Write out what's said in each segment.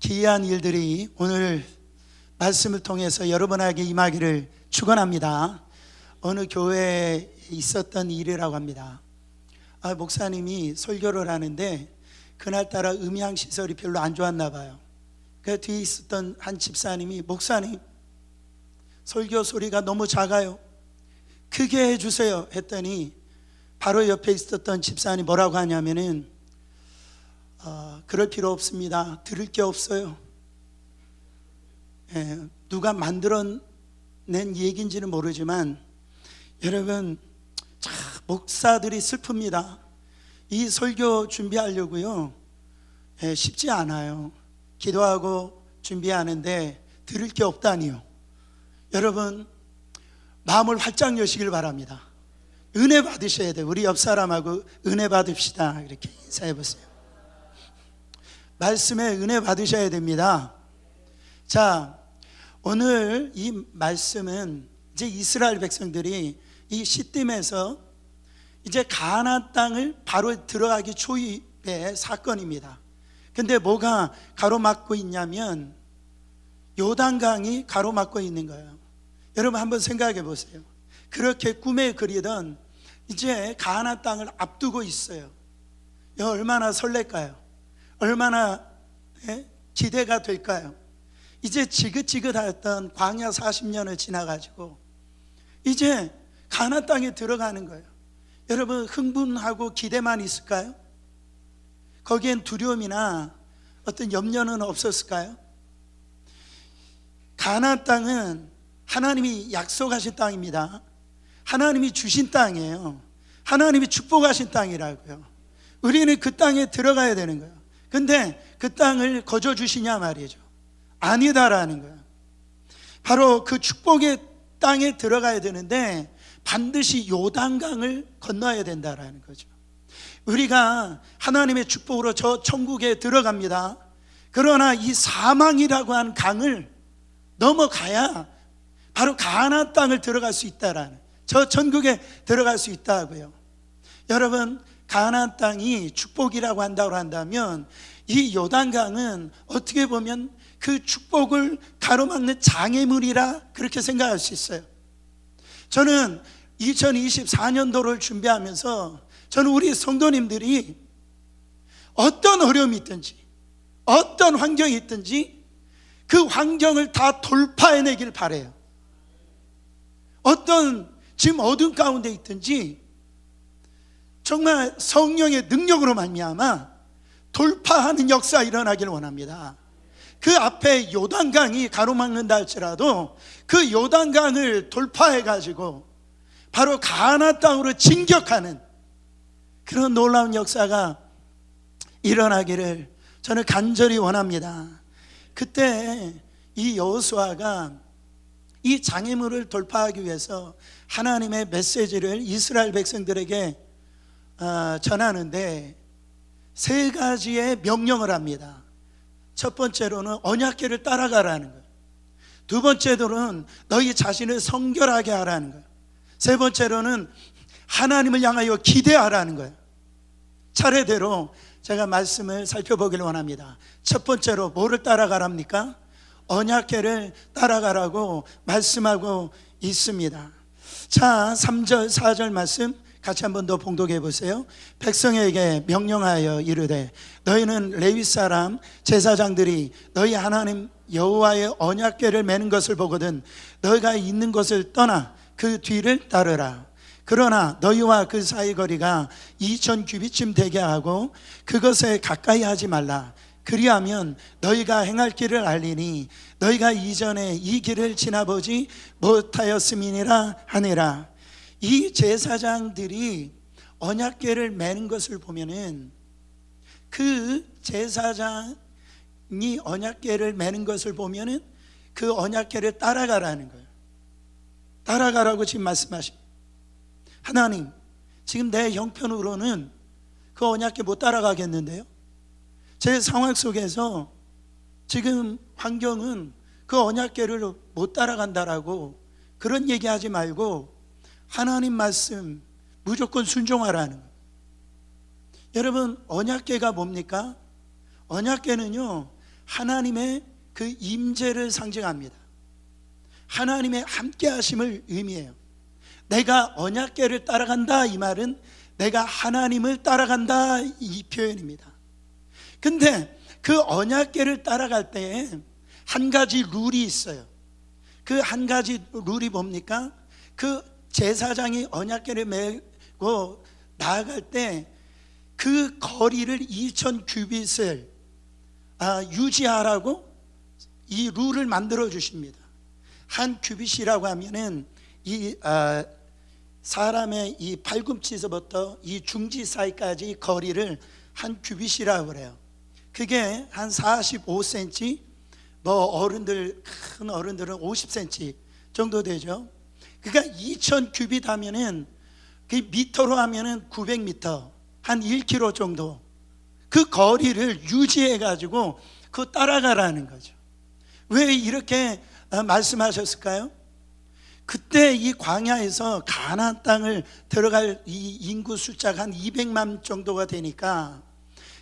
기이한 일들이 오늘 말씀을 통해서 여러분에게 임하기를 축원합니다. 어느 교회에 있었던 일이라고 합니다. 목사님이 설교를 하는데 그날따라 음향시설이 별로 안 좋았나 봐요. 그 뒤에 있었던 한 집사님이, 목사님, 설교 소리가 너무 작아요, 크게 해주세요 했더니 바로 옆에 있었던 집사님이 뭐라고 하냐면은 그럴 필요 없습니다. 들을 게 없어요. 누가 만들어낸 얘기인지는 모르지만 여러분, 목사들이 슬픕니다. 이 설교 준비하려고요, 쉽지 않아요. 기도하고 준비하는데 들을 게 없다니요. 여러분, 마음을 활짝 여시길 바랍니다. 은혜 받으셔야 돼요. 우리 옆 사람하고 은혜 받읍시다. 이렇게 인사해 보세요. 말씀에 은혜 받으셔야 됩니다. 자, 오늘 이 말씀은 이제 이스라엘 백성들이 이 시딤에서 이제 가나안 땅을 바로 들어가기 초입의 사건입니다. 근데 뭐가 가로막고 있냐면 요단강이 가로막고 있는 거예요. 여러분 한번 생각해 보세요. 그렇게 꿈에 그리던 이제 가나안 땅을 앞두고 있어요. 얼마나 설렐까요? 얼마나 기대가 될까요? 이제 지긋지긋하였던 광야 40년을 지나가지고 이제 가나안 땅에 들어가는 거예요. 여러분, 흥분하고 기대만 있을까요? 거기엔 두려움이나 어떤 염려는 없었을까요? 가나안 땅은 하나님이 약속하신 땅입니다. 하나님이 주신 땅이에요. 하나님이 축복하신 땅이라고요. 우리는 그 땅에 들어가야 되는 거예요. 근데 그 땅을 거저 주시냐 말이죠. 아니다라는 거예요. 바로 그 축복의 땅에 들어가야 되는데 반드시 요단강을 건너야 된다라는 거죠. 우리가 하나님의 축복으로 저 천국에 들어갑니다. 그러나 이 사망이라고 하는 강을 넘어가야 바로 가나안 땅을 들어갈 수 있다라는, 저 천국에 들어갈 수 있다고요. 여러분, 가나안 땅이 축복이라고 한다면 이 요단강은 어떻게 보면 그 축복을 가로막는 장애물이라 그렇게 생각할 수 있어요. 저는 2024년도를 준비하면서 저는 우리 성도님들이 어떤 어려움이 있든지 어떤 환경이 있든지 그 환경을 다 돌파해내길 바라요. 어떤 지금 어둠 가운데 있든지 정말 성령의 능력으로 말미암아 돌파하는 역사 일어나길 원합니다. 그 앞에 요단강이 가로막는다 할지라도 그 요단강을 돌파해 가지고 바로 가나안 땅으로 진격하는 그런 놀라운 역사가 일어나기를 저는 간절히 원합니다. 그때 이 여호수아가 이 장애물을 돌파하기 위해서 하나님의 메시지를 이스라엘 백성들에게 전하는데 세 가지의 명령을 합니다. 첫 번째로는 언약궤를 따라가라는 거예요. 두 번째로는 너희 자신을 성결하게 하라는 거예요. 세 번째로는 하나님을 향하여 기대하라는 거예요. 차례대로 제가 말씀을 살펴보기를 원합니다. 첫 번째로 뭐를 따라가랍니까? 언약궤를 따라가라고 말씀하고 있습니다. 자, 3절 4절 말씀 같이 한 번 더 봉독해 보세요. 백성에게 명령하여 이르되 너희는 레위 사람 제사장들이 너희 하나님 여호와의 언약궤를 매는 것을 보거든 너희가 있는 곳을 떠나 그 뒤를 따르라. 그러나 너희와 그 사이 거리가 2000규빗쯤 되게 하고 그것에 가까이 하지 말라. 그리하면 너희가 행할 길을 알리니 너희가 이전에 이 길을 지나보지 못하였음이니라 하니라. 이 제사장들이 언약궤를 매는 것을 보면은 그 제사장이 언약궤를 매는 것을 보면은 그 언약궤를 따라가라는 거예요. 따라가라고 지금 말씀하십니다. 하나님, 지금 내 형편으로는 그 언약궤 못 따라가겠는데요. 제 상황 속에서 지금 환경은 그 언약궤를 못 따라간다라고 그런 얘기하지 말고 하나님 말씀 무조건 순종하라는 거예요. 여러분, 언약궤가 뭡니까? 언약궤는요, 하나님의 그 임재를 상징합니다. 하나님의 함께 하심을 의미해요. 내가 언약궤를 따라간다, 이 말은 내가 하나님을 따라간다, 이 표현입니다. 근데 그 언약궤를 따라갈 때에 한 가지 룰이 있어요. 그 한 가지 룰이 뭡니까? 그 제사장이 언약궤를 메고 나아갈 때 그 거리를 2000규빗을 유지하라고 이 룰을 만들어 주십니다. 한 규빗이라고 하면은 이 사람의 이 팔꿈치에서부터 이 중지 사이까지 거리를 한 규빗이라고 그래요. 그게 한 45cm, 뭐 어른들, 큰 어른들은 50cm 정도 되죠. 그러니까 2000규빗 하면은 그 미터로 하면은 900m, 한 1km 정도 그 거리를 유지해 가지고 그 따라가라는 거죠. 왜 이렇게 말씀하셨을까요? 그때 이 광야에서 가나안 땅을 들어갈 이 인구 숫자가 한 200만 정도가 되니까,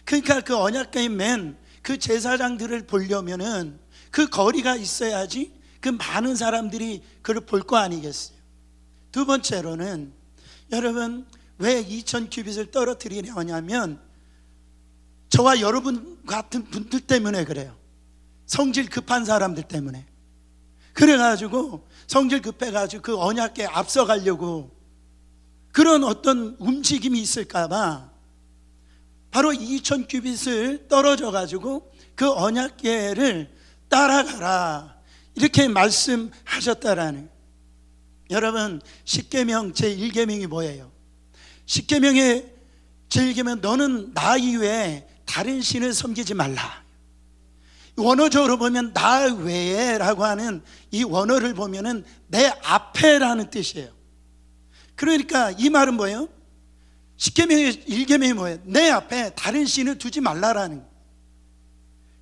그러니까 그 언약궤에 맨 그 제사장들을 보려면은 그 거리가 있어야지 그 많은 사람들이 그걸 볼 거 아니겠어요. 두 번째로는 여러분, 왜 2000규빗을 떨어뜨리려냐면 저와 여러분 같은 분들 때문에 그래요. 성질 급한 사람들 때문에. 그래가지고 성질 급해가지고 그 언약궤에 앞서가려고 그런 어떤 움직임이 있을까봐 바로 2000규빗을 떨어져가지고 그 언약궤를 따라가라, 이렇게 말씀하셨다라는. 여러분, 십계명 제1계명이 뭐예요? 십계명의 제1계명, 너는 나 이외에 다른 신을 섬기지 말라. 원어적으로 보면 나 외에 라고 하는 이 원어를 보면은 내 앞에라는 뜻이에요. 그러니까 이 말은 뭐예요? 십계명의 1계명이 뭐예요? 내 앞에 다른 신을 두지 말라라는 거예요.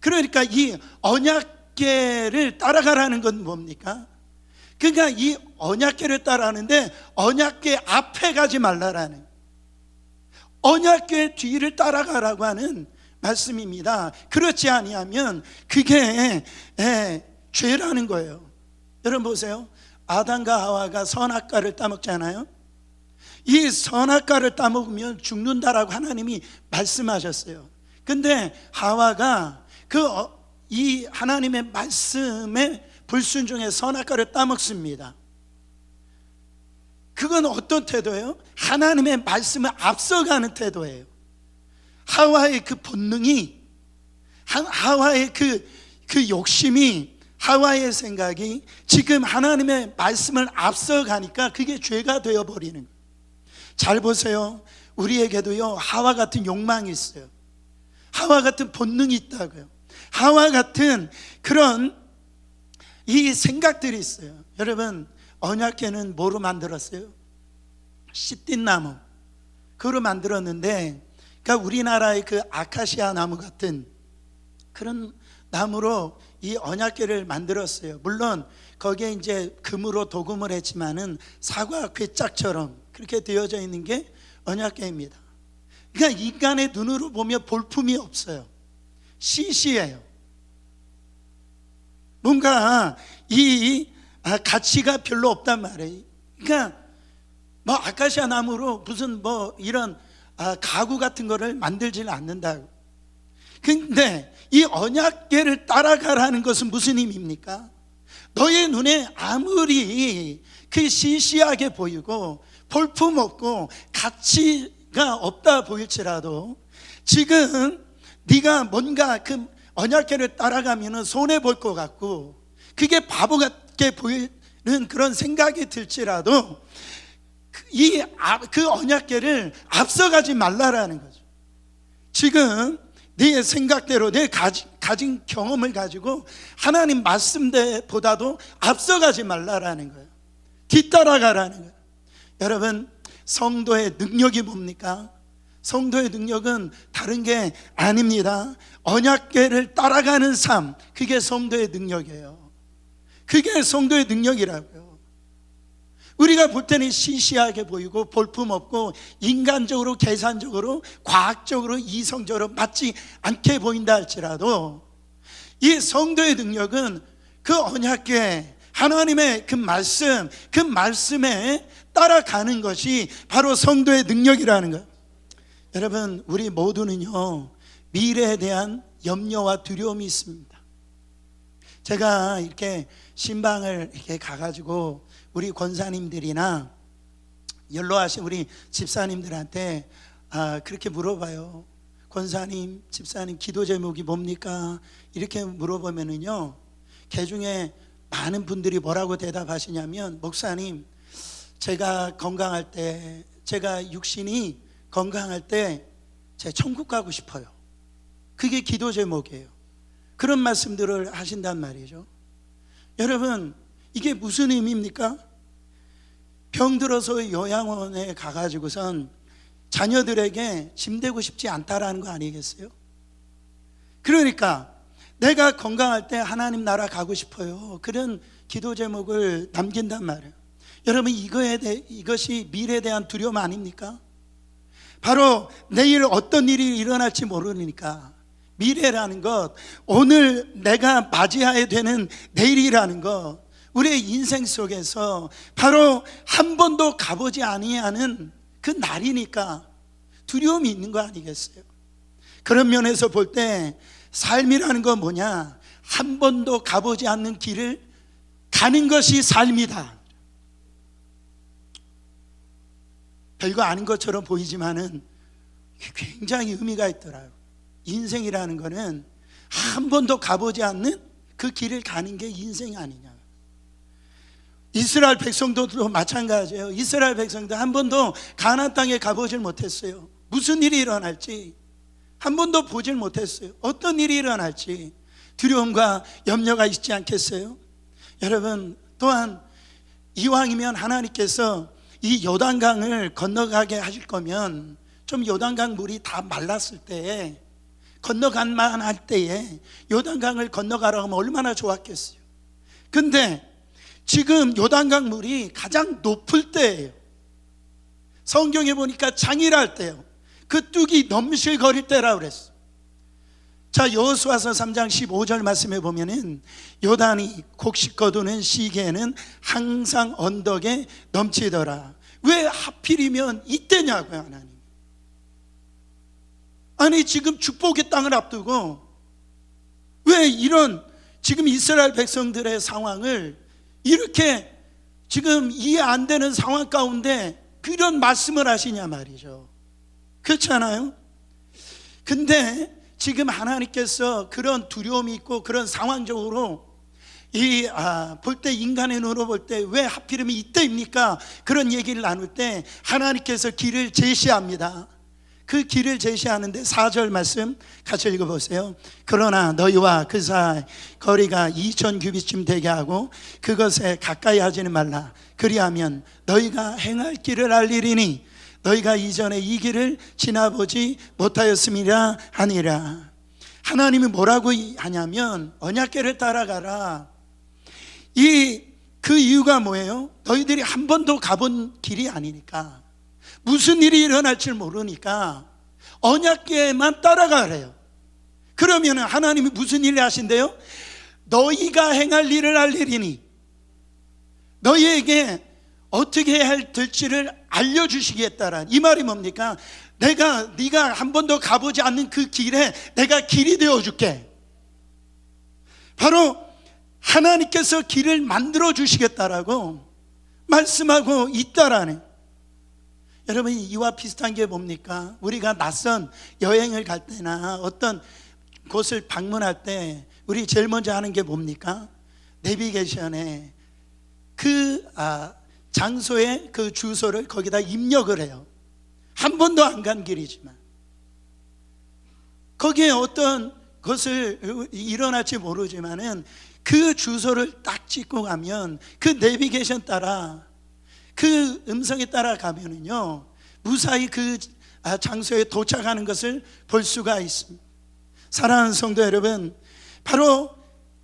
그러니까 이 언약궤를 따라가라는 건 뭡니까? 그러니까 이 언약궤를 따라하는데 언약궤 앞에 가지 말라라는 거예요. 언약궤 뒤를 따라가라고 하는 말씀입니다. 그렇지 아니하면 그게 죄라는 거예요. 여러분 보세요. 아담과 하와가 선악과를 따먹잖아요. 이 선악과를 따먹으면 죽는다라고 하나님이 말씀하셨어요. 근데 하와가 이 하나님의 말씀에 불순종해 선악과를 따먹습니다. 그건 어떤 태도예요? 하나님의 말씀을 앞서가는 태도예요. 하와의 그 본능이, 하와의 그 욕심이, 하와의 생각이 지금 하나님의 말씀을 앞서가니까 그게 죄가 되어버리는 거예요. 잘 보세요. 우리에게도요, 하와 같은 욕망이 있어요. 하와 같은 본능이 있다고요. 하와 같은 그런 이 생각들이 있어요. 여러분, 언약궤는 뭐로 만들었어요? 시띠나무, 그거로 만들었는데, 그러니까 우리나라의 그 아카시아 나무 같은 그런 나무로 이 언약궤를 만들었어요. 물론 거기에 이제 금으로 도금을 했지만은 사과 괴짝처럼 그렇게 되어져 있는 게 언약궤입니다. 그러니까 인간의 눈으로 보면 볼품이 없어요. 시시해요. 뭔가 이 가치가 별로 없단 말이에요. 그러니까 뭐 아카시아 나무로 무슨 뭐 이런 가구 같은 거를 만들지는 않는다고. 근데 이 언약궤를 따라가라는 것은 무슨 의미입니까? 너의 눈에 아무리 그 시시하게 보이고 볼품 없고 가치가 없다 보일지라도 지금 네가 뭔가 그 언약궤를 따라가면 손해 볼 것 같고 그게 바보 같게 보이는 그런 생각이 들지라도 그 언약궤를 앞서가지 말라라는 거죠. 지금 네 생각대로 내 가진 경험을 가지고 하나님 말씀보다도 앞서가지 말라라는 거예요. 뒤따라가라는 거예요. 여러분, 성도의 능력이 뭡니까? 성도의 능력은 다른 게 아닙니다. 언약궤를 따라가는 삶, 그게 성도의 능력이에요. 그게 성도의 능력이라고요. 우리가 볼 때는 시시하게 보이고 볼품없고 인간적으로 계산적으로 과학적으로 이성적으로 맞지 않게 보인다 할지라도 이 성도의 능력은 그 언약궤, 하나님의 그 말씀에 따라가는 것이 바로 성도의 능력이라는 거예요. 여러분, 우리 모두는요, 미래에 대한 염려와 두려움이 있습니다. 제가 이렇게 신방을 이렇게 가가지고 우리 권사님들이나 연로하신 우리 집사님들한테 그렇게 물어봐요. 권사님, 집사님, 기도 제목이 뭡니까? 이렇게 물어보면은요, 그 중에 많은 분들이 뭐라고 대답하시냐면, 목사님, 제가 건강할 때, 제가 육신이 건강할 때 제 천국 가고 싶어요. 그게 기도 제목이에요. 그런 말씀들을 하신단 말이죠. 여러분, 이게 무슨 의미입니까? 병들어서 요양원에 가가지고선 자녀들에게 짐되고 싶지 않다라는 거 아니겠어요? 그러니까 내가 건강할 때 하나님 나라 가고 싶어요. 그런 기도 제목을 남긴단 말이에요. 여러분, 이것이 미래에 대한 두려움 아닙니까? 바로 내일 어떤 일이 일어날지 모르니까, 미래라는 것, 오늘 내가 맞이해야 되는 내일이라는 것, 우리의 인생 속에서 바로 한 번도 가보지 아니하는 그 날이니까 두려움이 있는 거 아니겠어요? 그런 면에서 볼 때 삶이라는 건 뭐냐? 한 번도 가보지 않는 길을 가는 것이 삶이다. 별거 아닌 것처럼 보이지만은 굉장히 의미가 있더라고요. 인생이라는 거는 한 번도 가보지 않는 그 길을 가는 게 인생이 아니냐. 이스라엘 백성들도 마찬가지예요. 이스라엘 백성들 한 번도 가나안 땅에 가보질 못했어요. 무슨 일이 일어날지 한 번도 보질 못했어요. 어떤 일이 일어날지 두려움과 염려가 있지 않겠어요? 여러분, 또한 이왕이면 하나님께서 이 요단강을 건너가게 하실 거면 좀 요단강 물이 다 말랐을 때에, 건너간만 할 때에 요단강을 건너가라고 하면 얼마나 좋았겠어요. 근데 지금 요단강 물이 가장 높을 때예요. 성경에 보니까 장일할 때요. 그 뚝이 넘실거릴 때라고 그랬어. 자, 여호수아서 3장 15절 말씀에 보면은 요단이 곡식 거두는 시기에는 항상 언덕에 넘치더라. 왜 하필이면 이때냐고요, 하나님. 아니, 지금 축복의 땅을 앞두고 왜 이런 지금 이스라엘 백성들의 상황을 이렇게 지금 이해 안 되는 상황 가운데 그런 말씀을 하시냐 말이죠. 그렇지 않아요? 근데 지금 하나님께서 그런 두려움이 있고 그런 상황적으로 볼 때, 인간의 눈으로 볼 때 왜 하필이면 이때입니까? 그런 얘기를 나눌 때 하나님께서 길을 제시합니다. 그 길을 제시하는데 4절 말씀 같이 읽어보세요. 그러나 너희와 그 사이 거리가 2000 규빗쯤 되게 하고 그것에 가까이 하지는 말라. 그리하면 너희가 행할 길을 알리리니 너희가 이전에 이 길을 지나보지 못하였음이라 하니라. 하나님이 뭐라고 하냐면 언약궤를 따라가라. 그 이유가 뭐예요? 너희들이 한 번도 가본 길이 아니니까, 무슨 일이 일어날지 모르니까 언약궤만 따라가래요. 그러면 하나님이 무슨 일을 하신대요? 너희가 행할 일을 알리리니, 너희에게 어떻게 해야 될지를 알려주시겠다라는, 이 말이 뭡니까? 네가 한 번도 가보지 않는 그 길에 내가 길이 되어줄게. 바로 하나님께서 길을 만들어 주시겠다라고 말씀하고 있다라는. 여러분, 이와 비슷한 게 뭡니까? 우리가 낯선 여행을 갈 때나 어떤 곳을 방문할 때 우리 제일 먼저 하는 게 뭡니까? 내비게이션에 그 장소의 그 주소를 거기다 입력을 해요. 한 번도 안 간 길이지만 거기에 어떤 것을 일어날지 모르지만은 그 주소를 딱 찍고 가면 그 내비게이션 따라, 그 음성에 따라 가면은요 무사히 그 장소에 도착하는 것을 볼 수가 있습니다. 사랑하는 성도 여러분, 바로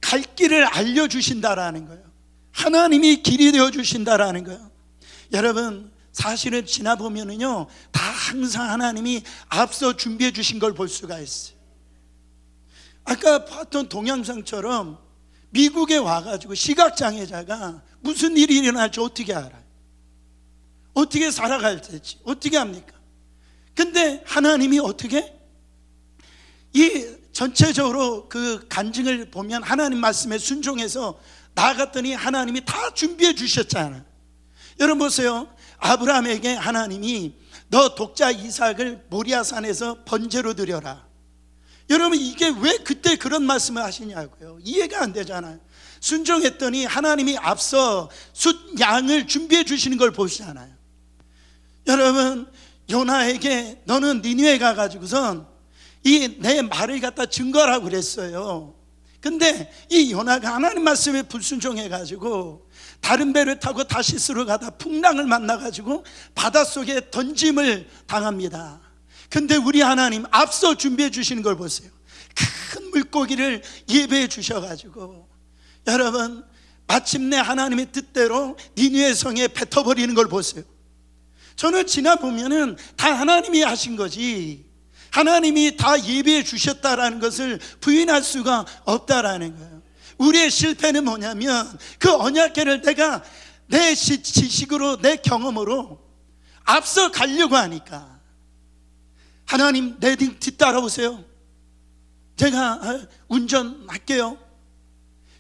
갈 길을 알려주신다라는 거예요. 하나님이 길이 되어주신다라는 거예요. 여러분, 사실은 지나보면은요 다 항상 하나님이 앞서 준비해 주신 걸 볼 수가 있어요. 아까 봤던 동영상처럼 미국에 와가지고 시각장애자가 무슨 일이 일어날지 어떻게 알아요? 어떻게 살아갈지 어떻게 합니까? 근데 하나님이 어떻게? 이 전체적으로 그 간증을 보면 하나님 말씀에 순종해서 나아갔더니 하나님이 다 준비해 주셨잖아요. 여러분 보세요. 아브라함에게 하나님이 너 독자 이삭을 모리아산에서 번제로 드려라. 여러분 이게 왜 그때 그런 말씀을 하시냐고요. 이해가 안 되잖아요. 순종했더니 하나님이 앞서 숫 양을 준비해 주시는 걸 보시잖아요. 여러분 요나에게 너는 니느웨 가가지고선 이 내 말을 갖다 증거라고 그랬어요. 근데 이 요나가 하나님 말씀에 불순종해가지고 다른 배를 타고 다시스로 가다 풍랑을 만나가지고 바닷속에 던짐을 당합니다. 근데 우리 하나님 앞서 준비해 주시는 걸 보세요. 큰 물고기를 예배해 주셔가지고 여러분 마침내 하나님의 뜻대로 니느웨 성에 뱉어버리는 걸 보세요. 저는 지나보면은 다 하나님이 하신 거지 하나님이 다 예배해 주셨다라는 것을 부인할 수가 없다라는 거예요. 우리의 실패는 뭐냐면 그 언약궤를 내가 내 지식으로 내 경험으로 앞서 가려고 하니까 하나님 내 뒤따라오세요. 제가 운전할게요.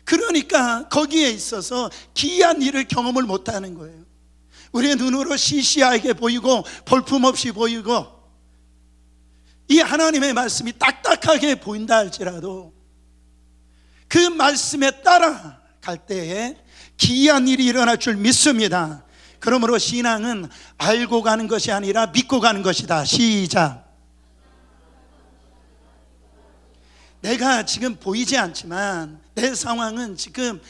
그러니까 거기에 있어서 기이한 일을 경험을 못하는 거예요. 우리의 눈으로 시시하게 보이고 볼품없이 보이고 이 하나님의 말씀이 딱딱하게 보인다 할지라도 그 말씀에 따라갈 때에 기이한 일이 일어날 줄 믿습니다. 그러므로 신앙은 알고 가는 것이 아니라 믿고 가는 것이다. 시작. 내가 지금 보이지 않지만 내 상황은 지금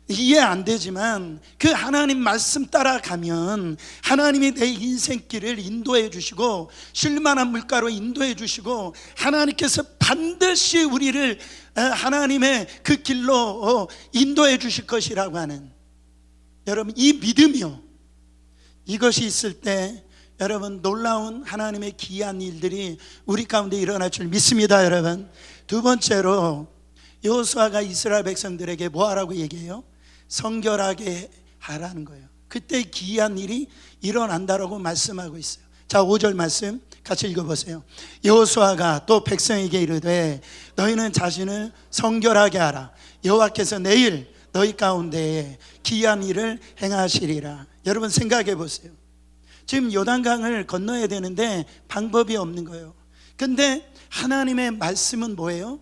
이해 안 되지만 그 하나님 말씀 따라가면 하나님이 내 인생길을 인도해 주시고 쉴만한 물가로 인도해 주시고 하나님께서 반드시 우리를 하나님의 그 길로 인도해 주실 것이라고 하는 여러분 이 믿음이요, 이것이 있을 때 여러분 놀라운 하나님의 기이한 일들이 우리 가운데 일어날 줄 믿습니다. 여러분 두 번째로 여호수아가 이스라엘 백성들에게 뭐 하라고 얘기해요? 성결하게 하라는 거예요. 그때 기이한 일이 일어난다라고 말씀하고 있어요. 자 5절 말씀 같이 읽어보세요. 여호수아가 또 백성에게 이르되 너희는 자신을 성결하게 하라. 여호와께서 내일 너희 가운데에 기이한 일을 행하시리라. 여러분 생각해 보세요. 지금 요단강을 건너야 되는데 방법이 없는 거예요. 근데 하나님의 말씀은 뭐예요?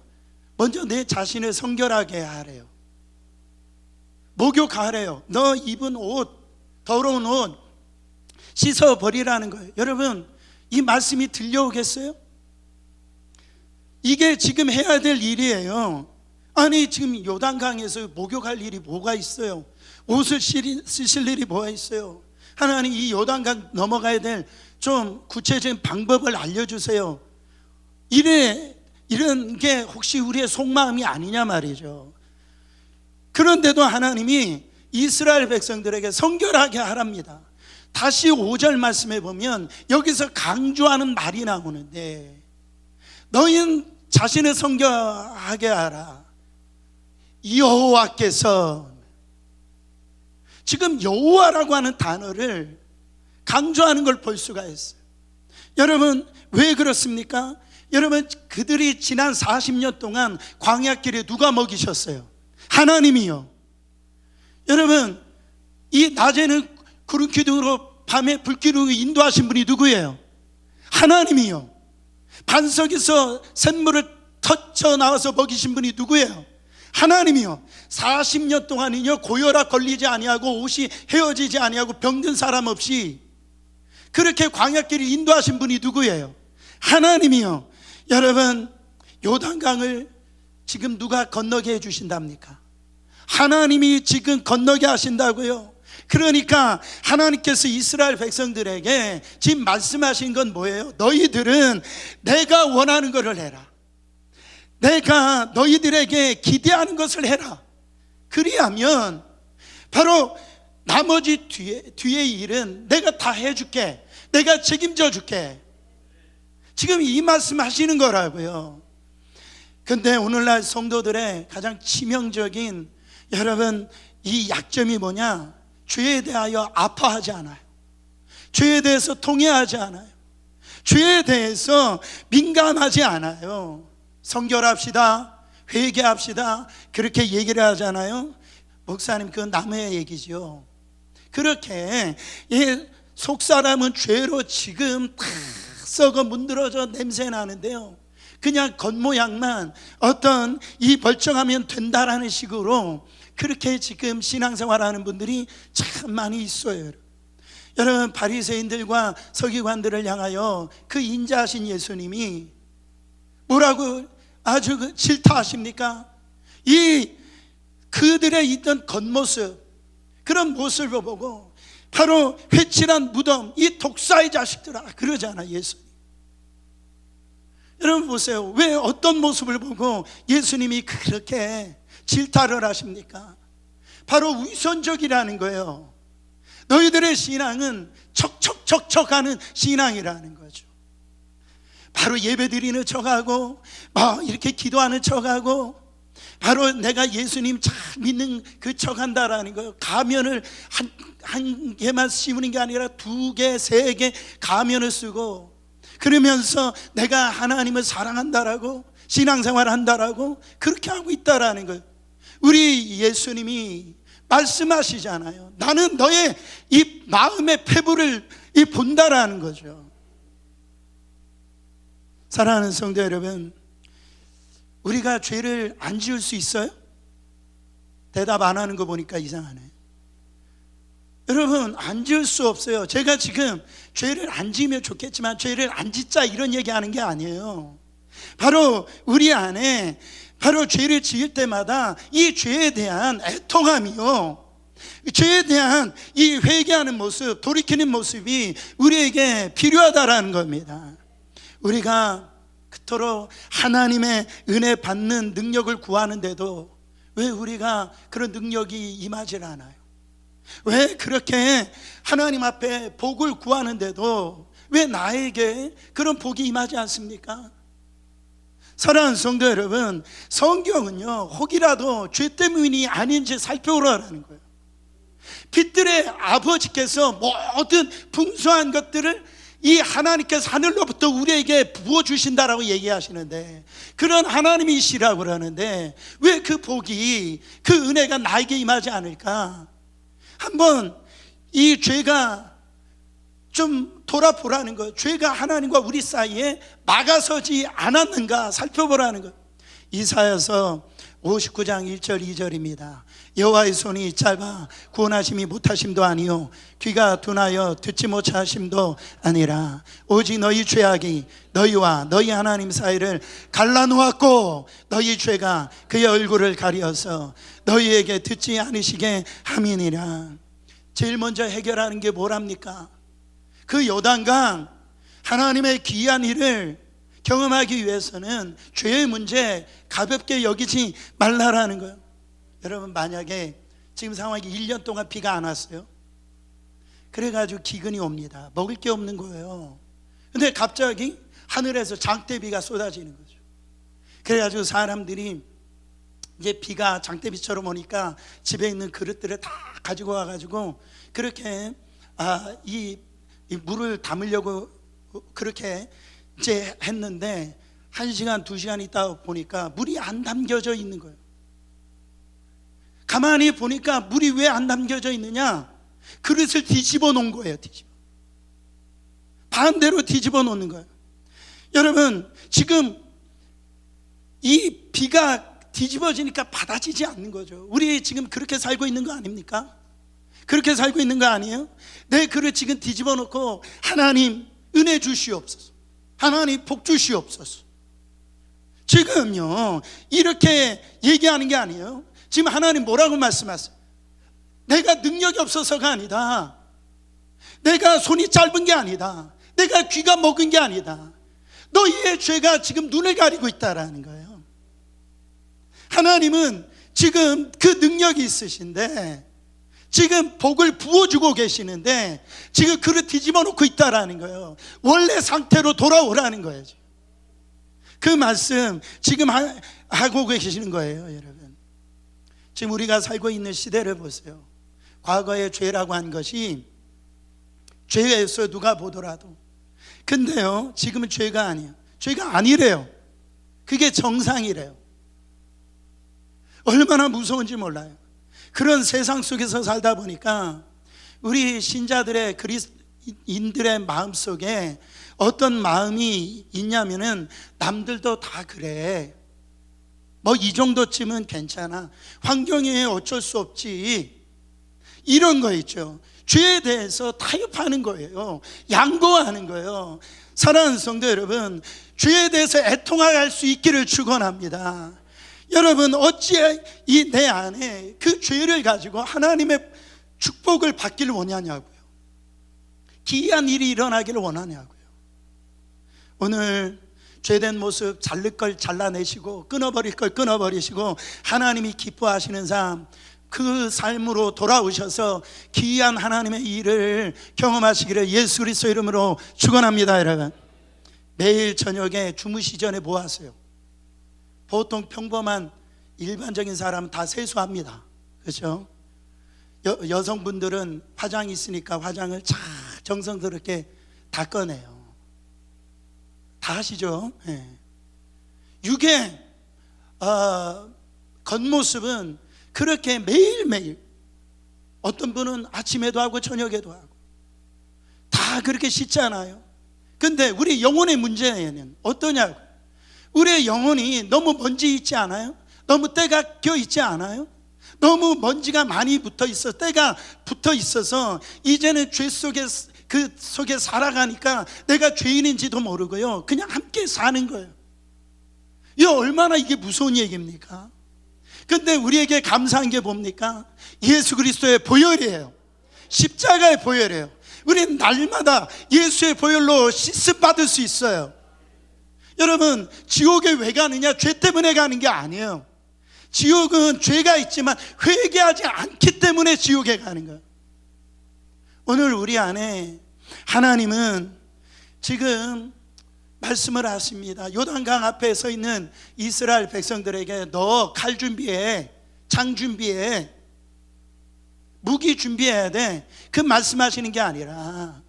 먼저 내 자신을 성결하게 하래요. 목욕하래요. 너 입은 옷, 더러운 옷 씻어버리라는 거예요. 여러분 이 말씀이 들려오겠어요? 이게 지금 해야 될 일이에요. 아니 지금 요단강에서 목욕할 일이 뭐가 있어요? 옷을 쓰실 일이 뭐가 있어요? 하나님 이 요단강 넘어가야 될 좀 구체적인 방법을 알려주세요. 이런 게 혹시 우리의 속마음이 아니냐 말이죠. 그런데도 하나님이 이스라엘 백성들에게 성결하게 하랍니다. 다시 5절 말씀에 보면 여기서 강조하는 말이 나오는데 너희는 자신을 성결하게 하라. 여호와께서, 지금 여호와라고 하는 단어를 강조하는 걸 볼 수가 있어요. 여러분 왜 그렇습니까? 여러분 그들이 지난 40년 동안 광야길에 누가 먹이셨어요? 하나님이요. 여러분 이 낮에는 구름 기둥으로 밤에 불기둥으로 인도하신 분이 누구예요? 하나님이요. 반석에서 샘물을 터쳐 나와서 먹이신 분이 누구예요? 하나님이요. 40년 동안은요 고혈압 걸리지 아니하고 옷이 헤어지지 아니하고 병든 사람 없이 그렇게 광야길을 인도하신 분이 누구예요? 하나님이요. 여러분 요단강을 지금 누가 건너게 해주신답니까? 하나님이 지금 건너게 하신다고요. 그러니까 하나님께서 이스라엘 백성들에게 지금 말씀하신 건 뭐예요? 너희들은 내가 원하는 것을 해라. 내가 너희들에게 기대하는 것을 해라. 그리하면 바로 나머지 뒤의 일은 내가 다 해줄게. 내가 책임져 줄게. 지금 이 말씀 하시는 거라고요. 근데 오늘날 성도들의 가장 치명적인 여러분 이 약점이 뭐냐? 죄에 대하여 아파하지 않아요. 죄에 대해서 통회하지 않아요. 죄에 대해서 민감하지 않아요. 성결합시다, 회개합시다, 그렇게 얘기를 하잖아요. 목사님, 그건 남의 얘기죠. 그렇게 속 사람은 죄로 지금 다 썩어 문드러져 냄새 나는데요, 그냥 겉모양만 어떤 이 멀쩡하면 된다라는 식으로 그렇게 지금 신앙생활하는 분들이 참 많이 있어요. 여러분, 바리새인들과 서기관들을 향하여 그 인자하신 예수님이 뭐라고 아주 질타하십니까? 이 그들의 있던 겉모습, 그런 모습을 보고 바로 회칠한 무덤, 이 독사의 자식들아 그러잖아 예수님. 여러분 보세요. 왜 어떤 모습을 보고 예수님이 그렇게 질타를 하십니까? 바로 위선적이라는 거예요. 너희들의 신앙은 척척척척하는 신앙이라는 거죠. 바로 예배드리는 척하고 막 이렇게 기도하는 척하고 바로 내가 예수님 잘 믿는 그 척한다라는 거예요. 가면을 한 개만 씌우는 게 아니라 2개, 3개 가면을 쓰고 그러면서 내가 하나님을 사랑한다라고 신앙생활 한다라고 그렇게 하고 있다라는 거예요. 우리 예수님이 말씀하시잖아요. 나는 너의 이 마음의 패부를 본다라는 거죠. 사랑하는 성도 여러분, 우리가 죄를 안 지을 수 있어요? 대답 안 하는 거 보니까 이상하네. 여러분, 안 지을 수 없어요. 제가 지금 죄를 안 지으면 좋겠지만 죄를 안 짓자 이런 얘기하는 게 아니에요. 바로 우리 안에 바로 죄를 지을 때마다 이 죄에 대한 애통함이요, 죄에 대한 이 회개하는 모습, 돌이키는 모습이 우리에게 필요하다라는 겁니다. 우리가 그토록 하나님의 은혜 받는 능력을 구하는데도 왜 우리가 그런 능력이 임하질 않아요? 왜 그렇게 하나님 앞에 복을 구하는데도 왜 나에게 그런 복이 임하지 않습니까? 사랑하는 성도 여러분, 성경은요 혹이라도 죄 때문이 아닌지 살펴보라는 거예요. 빛들의 아버지께서 모든 풍성한 것들을 이 하나님께서 하늘로부터 우리에게 부어주신다라고 얘기하시는데, 그런 하나님이시라고 그러는데 왜 그 복이, 그 은혜가 나에게 임하지 않을까? 한번 이 죄가 좀 돌아보라는 거예요. 죄가 하나님과 우리 사이에 막아서지 않았는가 살펴보라는 거예요. 이사야서 59장 1절 2절입니다. 여호와의 손이 짧아 구원하심이 못하심도 아니요 귀가 둔하여 듣지 못하심도 아니라 오직 너희 죄악이 너희와 너희 하나님 사이를 갈라놓았고 너희 죄가 그의 얼굴을 가려서 너희에게 듣지 않으시게 함이니라. 제일 먼저 해결하는 게 뭐랍니까? 그 요단강 하나님의 귀한 일을 경험하기 위해서는 죄의 문제 가볍게 여기지 말라라는 거예요. 여러분, 만약에 지금 상황이 1년 동안 비가 안 왔어요. 그래가지고 기근이 옵니다. 먹을 게 없는 거예요. 근데 갑자기 하늘에서 장대비가 쏟아지는 거죠. 그래가지고 사람들이 이제 비가 장대비처럼 오니까 집에 있는 그릇들을 다 가지고 와가지고 그렇게 이 물을 담으려고 그렇게 이제 했는데 1시간, 2시간 있다 보니까 물이 안 담겨져 있는 거예요. 가만히 보니까 물이 왜 안 담겨져 있느냐? 그릇을 뒤집어 놓은 거예요. 반대로 뒤집어 놓는 거예요. 여러분, 지금 이 비가 뒤집어지니까 받아지지 않는 거죠. 우리 지금 그렇게 살고 있는 거 아닙니까? 그렇게 살고 있는 거 아니에요? 내 그릇 지금 뒤집어 놓고 하나님 은혜 주시옵소서, 하나님 복 주시옵소서. 지금요 이렇게 얘기하는 게 아니에요. 지금 하나님 뭐라고 말씀하세요? 내가 능력이 없어서가 아니다, 내가 손이 짧은 게 아니다, 내가 귀가 먹은 게 아니다, 너희의 죄가 지금 눈을 가리고 있다라는 거예요. 하나님은 지금 그 능력이 있으신데 지금 복을 부어주고 계시는데 지금 그릇 뒤집어 놓고 있다라는 거예요. 원래 상태로 돌아오라는 거예요. 그 말씀 지금 하고 계시는 거예요, 여러분. 지금 우리가 살고 있는 시대를 보세요. 과거의 죄라고 한 것이 죄였어요, 누가 보더라도. 근데요, 지금은 죄가 아니에요. 죄가 아니래요. 그게 정상이래요. 얼마나 무서운지 몰라요. 그런 세상 속에서 살다 보니까 우리 신자들의 그리스도인들의 마음속에 어떤 마음이 있냐면은 남들도 다 그래, 뭐 이 정도쯤은 괜찮아, 환경에 어쩔 수 없지, 이런 거 있죠. 죄에 대해서 타협하는 거예요. 양보하는 거예요. 사랑하는 성도 여러분, 죄에 대해서 애통할 수 있기를 축원합니다. 여러분, 어찌 이 내 안에 그 죄를 가지고 하나님의 축복을 받기를 원하냐고요. 기이한 일이 일어나기를 원하냐고요. 오늘 죄된 모습 자를 걸 잘라내시고 끊어버릴 걸 끊어버리시고 하나님이 기뻐하시는 삶, 그 삶으로 돌아오셔서 기이한 하나님의 일을 경험하시기를 예수 그리스도 이름으로 축원합니다. 여러분, 매일 저녁에 주무시 전에 뭐 하세요? 보통 평범한 일반적인 사람은 다 세수합니다. 그렇죠? 여성분들은 화장이 있으니까 화장을 잘 정성스럽게 다 꺼내요. 다 하시죠? 네. 육의 겉모습은 그렇게 매일매일, 어떤 분은 아침에도 하고 저녁에도 하고 다 그렇게 씻잖아요. 근데 우리 영혼의 문제는 어떠냐고. 우리의 영혼이 너무 먼지 있지 않아요? 너무 때가 껴 있지 않아요? 너무 먼지가 많이 붙어 있어, 때가 붙어 있어서 이제는 죄 속에, 그 속에 살아가니까 내가 죄인인지도 모르고요, 그냥 함께 사는 거예요. 이 얼마나 이게 무서운 얘기입니까? 근데 우리에게 감사한 게 뭡니까? 예수 그리스도의 보혈이에요. 십자가의 보혈이에요. 우리는 날마다 예수의 보혈로 씻음 받을 수 있어요. 여러분, 지옥에 왜 가느냐? 죄 때문에 가는 게 아니에요. 지옥은 죄가 있지만 회개하지 않기 때문에 지옥에 가는 거예요. 오늘 우리 안에 하나님은 지금 말씀을 하십니다. 요단강 앞에 서 있는 이스라엘 백성들에게 너 칼 준비해, 창 준비해, 무기 준비해야 돼. 그 말씀하시는 게 아니라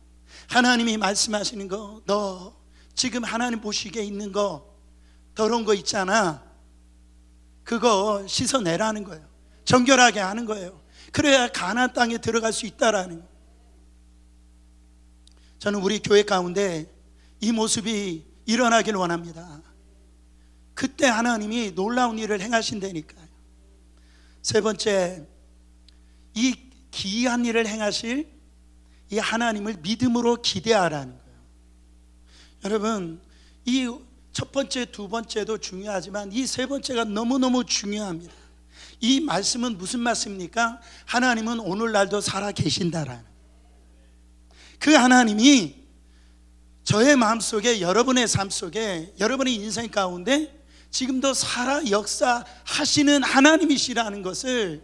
하나님이 말씀하시는 거, 너 지금 하나님 보시기에 있는 거, 더러운 거 있잖아, 그거 씻어내라는 거예요. 정결하게 하는 거예요. 그래야 가나안 땅에 들어갈 수 있다라는 거예요. 저는 우리 교회 가운데 이 모습이 일어나길 원합니다. 그때 하나님이 놀라운 일을 행하신다니까요. 세 번째, 이 기이한 일을 행하실 이 하나님을 믿음으로 기대하라는 거예요. 여러분, 이 첫 번째, 두 번째도 중요하지만 이 세 번째가 너무너무 중요합니다. 이 말씀은 무슨 말씀입니까? 하나님은 오늘날도 살아 계신다라는, 그 하나님이 저의 마음속에, 여러분의 삶 속에, 여러분의 인생 가운데 지금도 살아 역사하시는 하나님이시라는 것을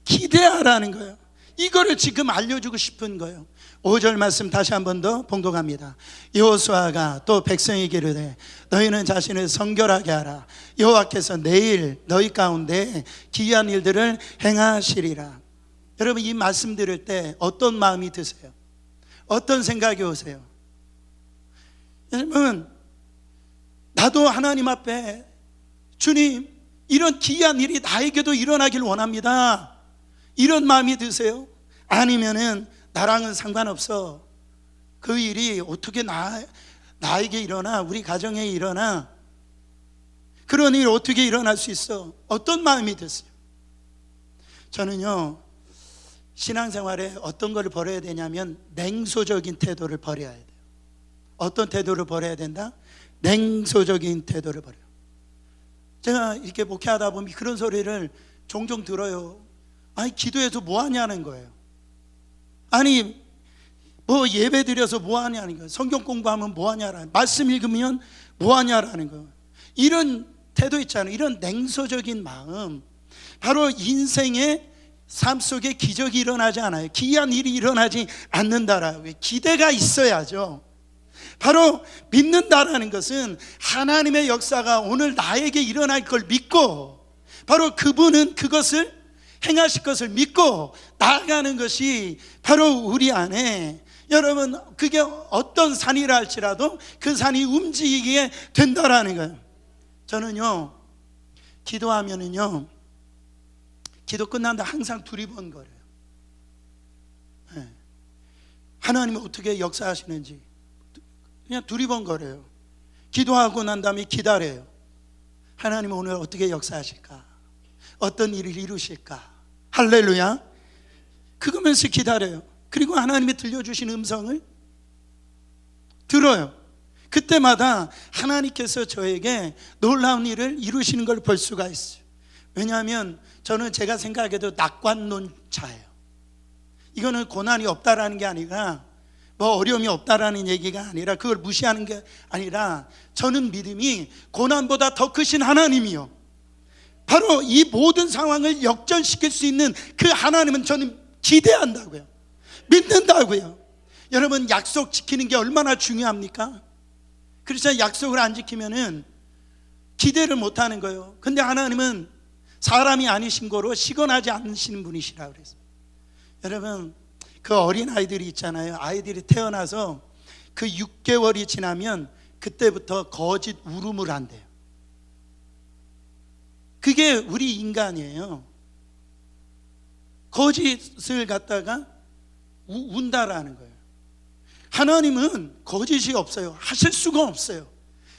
기대하라는 거예요. 이거를 지금 알려주고 싶은 거예요. 5절 말씀 다시 한 번 더 봉독합니다. 여호수아가 또 백성에게 이르되 너희는 자신을 성결하게 하라. 여호와께서 내일 너희 가운데 기이한 일들을 행하시리라. 여러분, 이 말씀 들을 때 어떤 마음이 드세요? 어떤 생각이 오세요? 여러분, 나도 하나님 앞에 주님, 이런 기이한 일이 나에게도 일어나길 원합니다, 이런 마음이 드세요? 아니면은 나랑은 상관없어, 그 일이 어떻게 나에게 일어나, 우리 가정에 일어나, 그런 일이 어떻게 일어날 수 있어? 어떤 마음이 드세요? 저는요, 신앙생활에 어떤 걸 버려야 되냐면 냉소적인 태도를 버려야 돼요. 어떤 태도를 버려야 된다? 냉소적인 태도를 버려요. 제가 이렇게 목회하다 보면 그런 소리를 종종 들어요. 아니, 기도해서 뭐 하냐는 거예요. 아니, 뭐 예배 드려서 뭐 하냐는 거예요. 성경 공부하면 뭐 하냐라는, 말씀 읽으면 뭐 하냐라는 거예요. 이런 태도 있잖아요. 이런 냉소적인 마음, 바로 인생의 삶 속에 기적이 일어나지 않아요. 기이한 일이 일어나지 않는다라고. 기대가 있어야죠. 바로 믿는다라는 것은 하나님의 역사가 오늘 나에게 일어날 걸 믿고, 바로 그분은 그것을 행하실 것을 믿고 나아가는 것이 바로 우리 안에, 여러분, 그게 어떤 산이라 할지라도 그 산이 움직이게 된다라는 거예요. 저는요, 기도하면은요, 기도 끝난다 항상 두리번거려요. 네. 하나님은 어떻게 역사하시는지 그냥 두리번거려요. 기도하고 난 다음에 기다려요. 하나님은 오늘 어떻게 역사하실까? 어떤 일을 이루실까? 할렐루야. 그거면서 기다려요. 그리고 하나님이 들려주신 음성을 들어요. 그때마다 하나님께서 저에게 놀라운 일을 이루시는 걸 볼 수가 있어요. 왜냐하면 저는 제가 생각해도 낙관론자예요. 이거는 고난이 없다라는 게 아니라, 뭐 어려움이 없다라는 얘기가 아니라, 그걸 무시하는 게 아니라, 저는 믿음이 고난보다 더 크신 하나님이요, 바로 이 모든 상황을 역전시킬 수 있는 그 하나님은 저는 기대한다고요. 믿는다고요. 여러분, 약속 지키는 게 얼마나 중요합니까? 그래서 약속을 안 지키면은 기대를 못 하는 거예요. 근데 하나님은 사람이 아니신 거로 시건하지 않으시는 분이시라 그랬어요. 여러분, 그 어린 아이들이 있잖아요. 아이들이 태어나서 그 6개월이 지나면 그때부터 거짓 울음을 한대요. 그게 우리 인간이에요. 거짓을 갖다가 운다라는 거예요. 하나님은 거짓이 없어요. 하실 수가 없어요.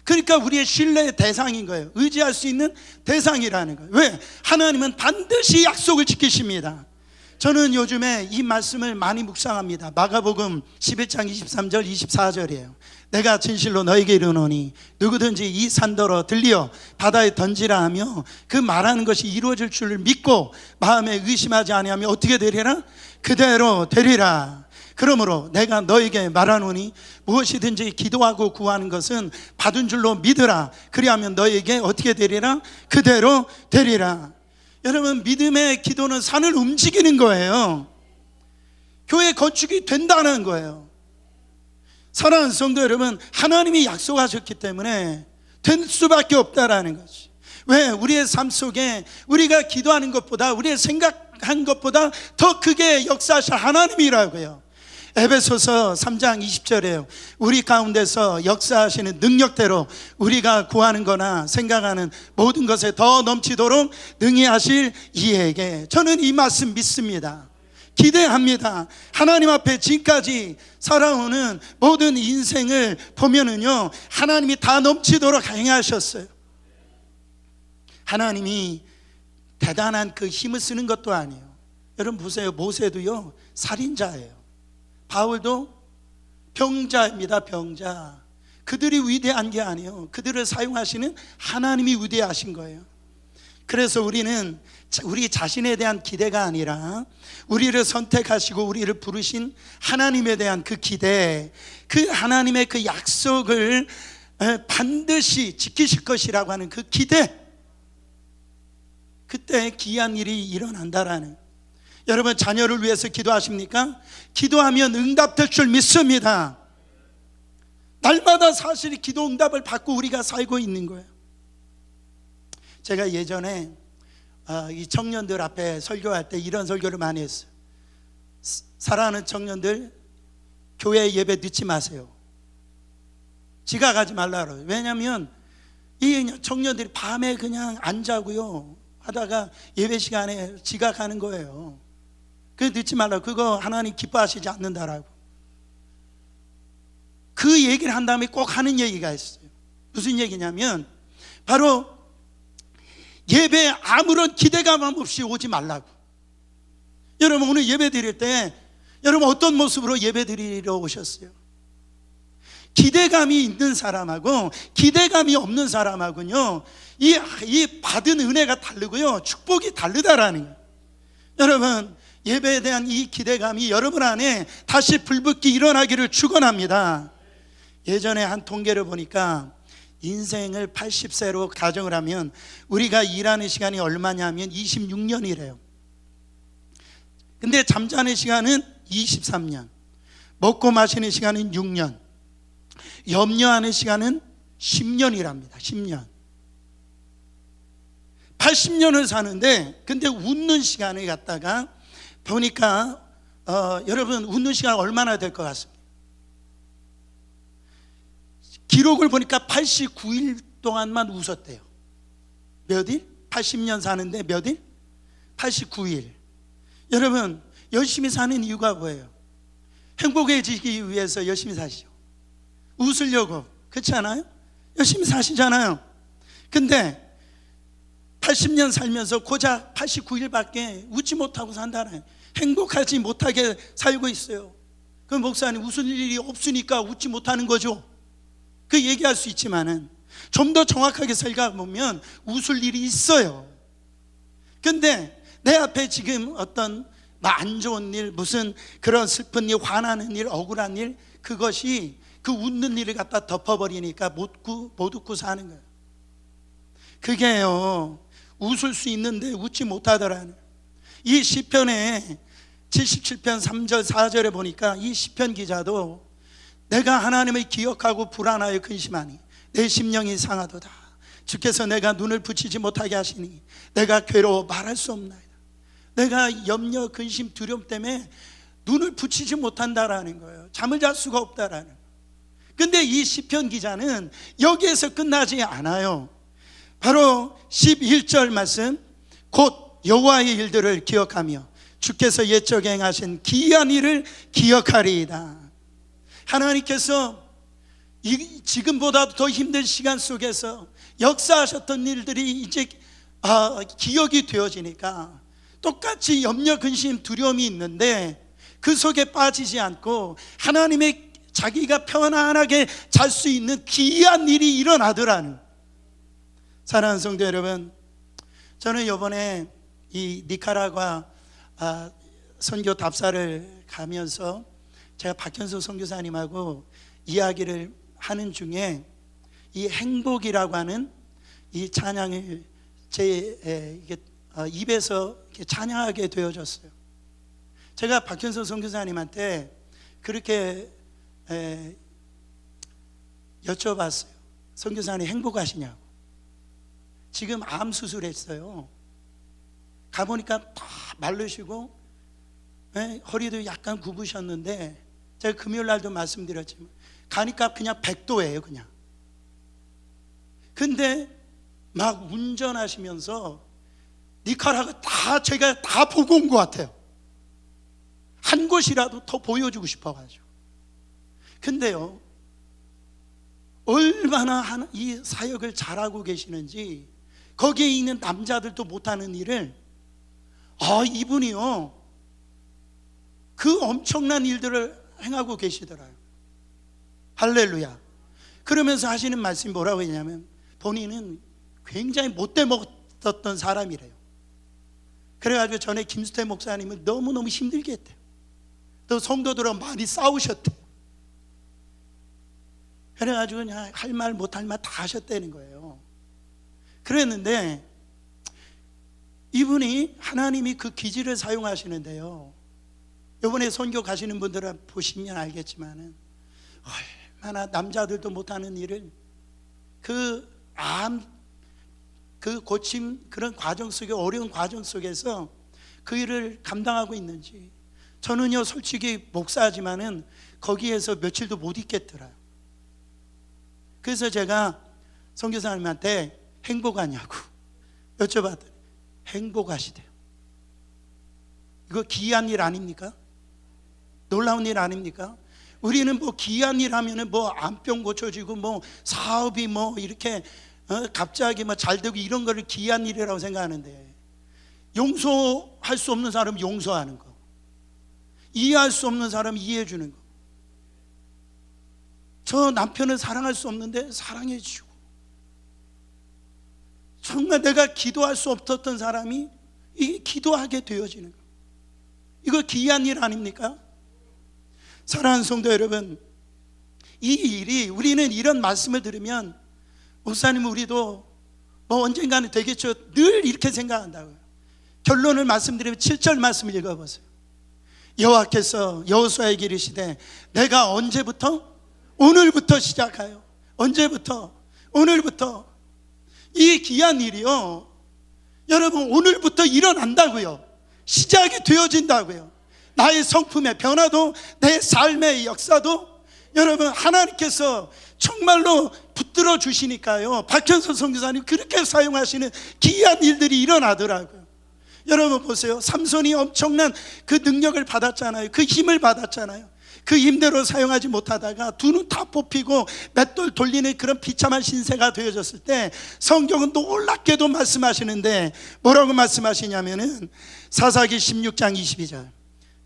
그러니까 우리의 신뢰의 대상인 거예요. 의지할 수 있는 대상이라는 거예요. 왜? 하나님은 반드시 약속을 지키십니다. 저는 요즘에 이 말씀을 많이 묵상합니다. 마가복음 11장 23절 24절이에요. 내가 진실로 너에게 이르노니 누구든지 이 산더러 들리어 바다에 던지라 하며 그 말하는 것이 이루어질 줄 믿고 마음에 의심하지 아니하면 어떻게 되리라? 그대로 되리라. 그러므로 내가 너에게 말하노니 무엇이든지 기도하고 구하는 것은 받은 줄로 믿으라. 그리하면 너에게 어떻게 되리라? 그대로 되리라. 여러분, 믿음의 기도는 산을 움직이는 거예요. 교회 건축이 된다는 거예요. 사랑하는 성도 여러분, 하나님이 약속하셨기 때문에 될 수밖에 없다라는 거지. 왜? 우리의 삶 속에 우리가 기도하는 것보다, 우리의 생각한 것보다 더 크게 역사하실 하나님이라고요. 에베소서 3장 20절에요. 우리 가운데서 역사하시는 능력대로 우리가 구하는 거나 생각하는 모든 것에 더 넘치도록 능히 하실 이에게. 저는 이 말씀 믿습니다. 기대합니다. 하나님 앞에 지금까지 살아오는 모든 인생을 보면은요, 하나님이 다 넘치도록 행하셨어요. 하나님이 대단한 그 힘을 쓰는 것도 아니에요. 여러분 보세요. 모세도요, 살인자예요. 바울도 병자입니다. 병자. 그들이 위대한 게 아니에요. 그들을 사용하시는 하나님이 위대하신 거예요. 그래서 우리는 우리 자신에 대한 기대가 아니라 우리를 선택하시고 우리를 부르신 하나님에 대한 그 기대, 그 하나님의 그 약속을 반드시 지키실 것이라고 하는 그 기대, 그때 기이한 일이 일어난다라는. 여러분, 자녀를 위해서 기도하십니까? 기도하면 응답될 줄 믿습니다. 날마다 사실 기도 응답을 받고 우리가 살고 있는 거예요. 제가 예전에 이 청년들 앞에 설교할 때 이런 설교를 많이 했어요. 사랑하는 청년들, 교회 예배 늦지 마세요. 지각하지 말라고요. 왜냐하면 이 청년들이 밤에 그냥 안 자고요 하다가 예배 시간에 지각하는 거예요. 그거 늦지 말라고. 그거 하나님 기뻐하시지 않는다라고. 그 얘기를 한 다음에 꼭 하는 얘기가 있어요. 무슨 얘기냐면 바로 예배에 아무런 기대감 없이 오지 말라고. 여러분, 오늘 예배 드릴 때 여러분 어떤 모습으로 예배 드리러 오셨어요? 기대감이 있는 사람하고 기대감이 없는 사람하고는요, 이 받은 은혜가 다르고요, 축복이 다르다라는 거예요. 여러분, 예배에 대한 이 기대감이 여러분 안에 다시 불붙기 일어나기를 축원합니다. 예전에 한 통계를 보니까 인생을 80세로 가정을 하면 우리가 일하는 시간이 얼마냐면 26년이래요. 근데 잠자는 시간은 23년, 먹고 마시는 시간은 6년, 염려하는 시간은 10년이랍니다. 10년. 80년을 사는데 근데 웃는 시간을 갖다가 보니까 여러분 웃는 시간 얼마나 될 것 같습니다. 기록을 보니까 89일 동안만 웃었대요. 몇 일? 80년 사는데 몇 일? 89일. 여러분 열심히 사는 이유가 뭐예요? 행복해지기 위해서 열심히 사시죠. 웃으려고. 그렇지 않아요? 열심히 사시잖아요. 근데 80년 살면서 고작 89일밖에 웃지 못하고 산다는, 행복하지 못하게 살고 있어요. 그 목사님 웃을 일이 없으니까 웃지 못하는 거죠. 그 얘기할 수 있지만은 좀 더 정확하게 생각해보면 웃을 일이 있어요. 근데 내 앞에 지금 어떤 안 좋은 일, 무슨 그런 슬픈 일, 화나는 일, 억울한 일, 그것이 그 웃는 일을 갖다 덮어버리니까 못 웃고 사는 거예요. 그게요, 웃을 수 있는데 웃지 못하더라는. 이 시편에 77편 3절 4절에 보니까 이 시편 기자도 내가 하나님을 기억하고 불안하여 근심하니 내 심령이 상하도다. 주께서 내가 눈을 붙이지 못하게 하시니 내가 괴로워 말할 수 없나이다. 내가 염려, 근심, 두려움 때문에 눈을 붙이지 못한다라는 거예요. 잠을 잘 수가 없다라는 거예요. 근데 이 시편 기자는 여기에서 끝나지 않아요. 바로 11절 말씀, 곧 여호와의 일들을 기억하며 주께서 옛적에 행하신 기이한 일을 기억하리이다. 하나님께서 지금보다도 더 힘든 시간 속에서 역사하셨던 일들이 이제 기억이 되어지니까 똑같이 염려, 근심, 두려움이 있는데 그 속에 빠지지 않고 하나님의 자기가 편안하게 잘 수 있는 기이한 일이 일어나더라는. 사랑하는 성도 여러분, 저는 이번에 이 니카라과 선교 답사를 가면서 제가 박현수 선교사님하고 이야기를 하는 중에 이 행복이라고 하는 이 찬양을 제 입에서 이렇게 찬양하게 되어졌어요. 제가 박현수 선교사님한테 그렇게 여쭤봤어요. 선교사님 행복하시냐고. 지금 암 수술했어요. 가보니까 다 마르시고 허리도 약간 굽으셨는데 제가 금요일 날도 말씀드렸지만 가니까 그냥 100도예요 그냥. 근데 막 운전하시면서 니카라가 다 제가 다 보고 온 것 같아요. 한 곳이라도 더 보여주고 싶어가지고. 근데요, 얼마나 이 사역을 잘하고 계시는지 거기에 있는 남자들도 못하는 일을 이분이요 그 엄청난 일들을 행하고 계시더라고요. 할렐루야. 그러면서 하시는 말씀이 뭐라고 했냐면 본인은 굉장히 못돼 먹었던 사람이래요. 그래가지고 전에 김수태 목사님은 너무너무 힘들게 했대요. 또 성도들하고 많이 싸우셨대요. 그래가지고 그냥 할 말 못할 말 다 하셨다는 거예요. 그랬는데 이분이 하나님이 그 기질을 사용하시는데요, 이번에 선교 가시는 분들은 보시면 알겠지만은 얼마나 남자들도 못하는 일을 그 고침 그런 과정 속에, 어려운 과정 속에서 그 일을 감당하고 있는지. 저는요 솔직히 목사지만은 거기에서 며칠도 못 있겠더라요. 그래서 제가 선교사님한테 행복하냐고 여쭤봤더니 행복하시대요. 이거 기이한 일 아닙니까? 놀라운 일 아닙니까? 우리는 뭐 기이한 일 하면은 뭐 암병 고쳐지고 뭐 사업이 뭐 이렇게 갑자기 뭐 잘 되고 이런 거를 기이한 일이라고 생각하는데, 용서할 수 없는 사람 용서하는 거, 이해할 수 없는 사람 이해해 주는 거, 저 남편을 사랑할 수 없는데 사랑해 주고, 정말 내가 기도할 수 없었던 사람이 이게 기도하게 되어지는 거, 이거 기이한 일 아닙니까? 사랑하는 성도 여러분, 이 일이, 우리는 이런 말씀을 들으면 목사님 우리도 뭐 언젠가는 되겠죠, 늘 이렇게 생각한다고요. 결론을 말씀드리면 7절 말씀을 읽어보세요. 여호와께서 여호수아에게 이르시되 내가 언제부터 오늘부터 시작해요. 언제부터? 오늘부터. 이 귀한 일이요, 여러분 오늘부터 일어난다고요. 시작이 되어진다고요. 나의 성품의 변화도, 내 삶의 역사도 여러분 하나님께서 정말로 붙들어 주시니까요, 박현선 선교사님 그렇게 사용하시는 귀한 일들이 일어나더라고요. 여러분 보세요. 삼손이 엄청난 그 능력을 받았잖아요. 그 힘을 받았잖아요. 그 힘대로 사용하지 못하다가 두 눈 다 뽑히고 맷돌 돌리는 그런 비참한 신세가 되어졌을 때 성경은 놀랍게도 말씀하시는데 뭐라고 말씀하시냐면은 사사기 16장 22절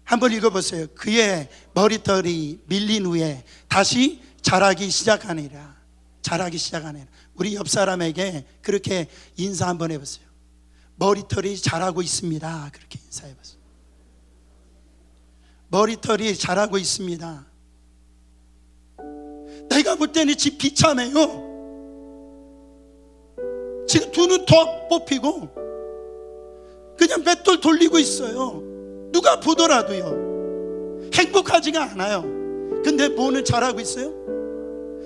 한번 읽어보세요. 그의 머리털이 밀린 후에 다시 자라기 시작하니라. 자라기 시작하니라. 우리 옆 사람에게 그렇게 인사 한번 해보세요. 머리털이 자라고 있습니다. 그렇게 인사해보세요. 머리털이 자라고 있습니다. 내가 볼 때는 지금 비참해요. 지금 두 눈 더 뽑히고 그냥 맷돌 돌리고 있어요. 누가 보더라도요 행복하지가 않아요. 근데 뭐는 잘하고 있어요?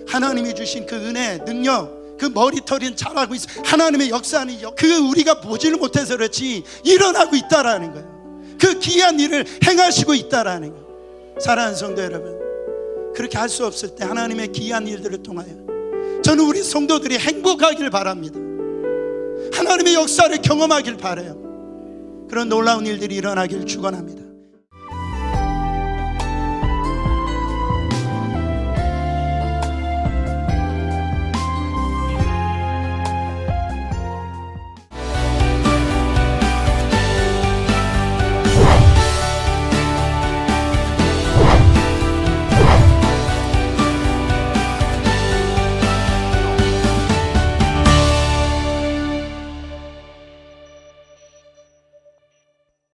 하나님이 주신 그 은혜, 능력, 그 머리털이 잘하고 있어요. 하나님의 역사는 그 우리가 보지를 못해서 그렇지 일어나고 있다라는 거예요. 그 귀한 일을 행하시고 있다라는 거예요. 사랑하는 성도 여러분, 그렇게 할 수 없을 때 하나님의 귀한 일들을 통하여 저는 우리 성도들이 행복하길 바랍니다. 하나님의 역사를 경험하길 바라요. 그런 놀라운 일들이 일어나길 축원합니다.